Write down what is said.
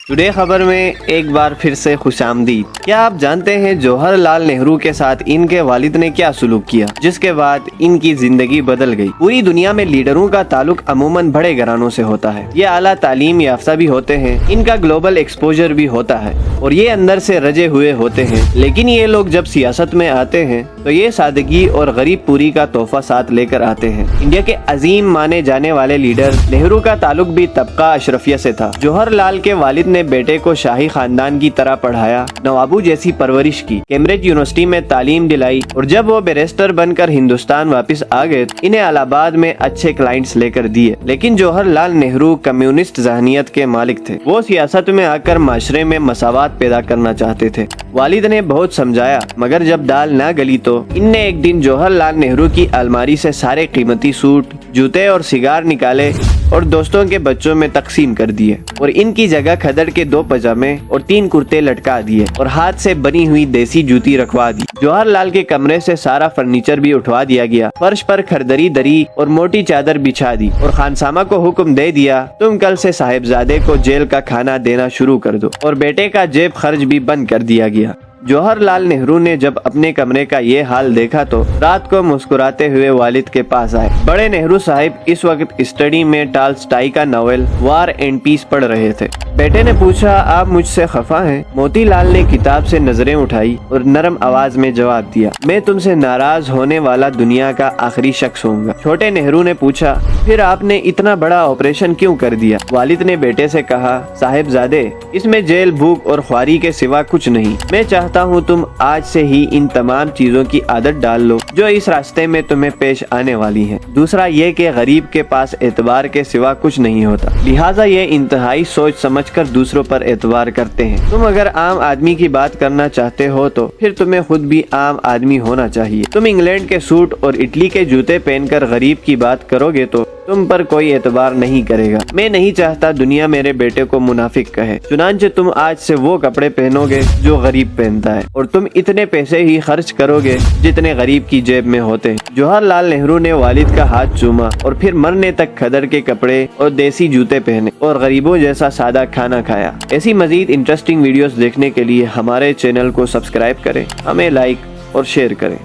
Today खबर में एक बार फिर से खुशामदीद। क्या आप जानते हैं जवाहर लाल नेहरू के साथ इनके वालिद ने क्या सलूक किया, जिसके बाद इनकी जिंदगी बदल गई। पूरी दुनिया में लीडरों का ताल्लुक अमूमन बड़े घरानों से होता है। ये आला तालीम याफ्ता भी होते हैं, इनका ग्लोबल एक्सपोजर भी होता है और ये अंदर से रजे हुए होते हैं। लेकिन ये लोग जब सियासत में आते हैं तो ये सादगी और गरीब पूरी का तोहफा साथ लेकर आते हैं। इंडिया के अजीम माने जाने वाले लीडर नेहरू का ताल्लुक भी तबका अशरफिया से था। जवाहर लाल के वालिद ने बेटे को शाही खानदान की तरह पढ़ाया, नवाबों जैसी परवरिश की, कैम्ब्रिज यूनिवर्सिटी में तालीम दिलाई और जब वो बैरिस्टर बनकर हिंदुस्तान वापस आ गए इन्हें इलाहाबाद में अच्छे क्लाइंट्स लेकर दिए। लेकिन जवाहर लाल नेहरू कम्युनिस्ट ज़हनियत के मालिक थे। वो सियासत में आकर माशरे में मसावात पैदा करना चाहते थे। वालिद ने बहुत समझाया मगर जब दाल न गली तो इनने एक दिन जवाहर लाल नेहरू की अलमारी से सारे कीमती सूट, जूते और सिगार निकाले और दोस्तों के बच्चों में तकसीम कर दिए और इनकी जगह खदड़ के 2 पजामे और 3 कुर्ते लटका दिए और हाथ से बनी हुई देसी जूती रखवा दी। जवाहर लाल के कमरे से सारा फर्नीचर भी उठवा दिया गया, फर्श पर खरदरी दरी और मोटी चादर बिछा दी और खानसामा को हुक्म दे दिया तुम कल से साहिबजादे को जेल का खाना देना शुरू कर दो और बेटे का जेब खर्च भी बंद कर दिया गया। जवाहर लाल नेहरू ने जब अपने कमरे का ये हाल देखा तो रात को मुस्कुराते हुए वालिद के पास आए। बड़े नेहरू साहिब इस वक्त स्टडी में टॉल्स्टॉय का नॉवेल वार एंड पीस पढ़ रहे थे। बेटे ने पूछा, आप मुझसे खफा हैं? मोतीलाल ने किताब से नजरें उठाई और नरम आवाज में जवाब दिया, मैं तुमसे नाराज होने वाला दुनिया का आखिरी शख्स होऊंगा। छोटे नेहरू ने पूछा, फिर आपने इतना बड़ा ऑपरेशन क्यों कर दिया? वालिद ने बेटे से कहा, साहिबजादे, इसमें जेल, भूख और ख्वारी के सिवा कुछ नहीं। मैं चाहता हूँ तुम आज से ही इन तमाम चीजों की आदत डाल लो जो इस रास्ते में तुम्हें पेश आने वाली हैं। दूसरा ये कि गरीब के पास एतबार के सिवा कुछ नहीं होता, लिहाजा ये इंतहाई सोच समझकर दूसरों पर एतबार करते हैं। तुम अगर आम आदमी की बात करना चाहते हो तो फिर तुम्हें खुद भी आम आदमी होना चाहिए। तुम इंग्लैंड के सूट और इटली के जूते पहनकर गरीब की बात करोगे तो तुम पर कोई एतबार नहीं करेगा। मैं नहीं चाहता दुनिया मेरे बेटे को मुनाफिक कहे, चुनांचे तुम आज से वो कपड़े पहनोगे जो गरीब पहनता है और तुम इतने पैसे ही खर्च करोगे जितने गरीब की जेब में होते हैं। जवाहर लाल नेहरू ने वालिद का हाथ चूमा और फिर मरने तक खदड़ के कपड़े और देसी जूते पहने और गरीबों जैसा सादा खाना खाया। ऐसी मजीद इंटरेस्टिंग वीडियोस देखने के लिए हमारे चैनल को सब्सक्राइब करें, हमें लाइक और शेयर करें।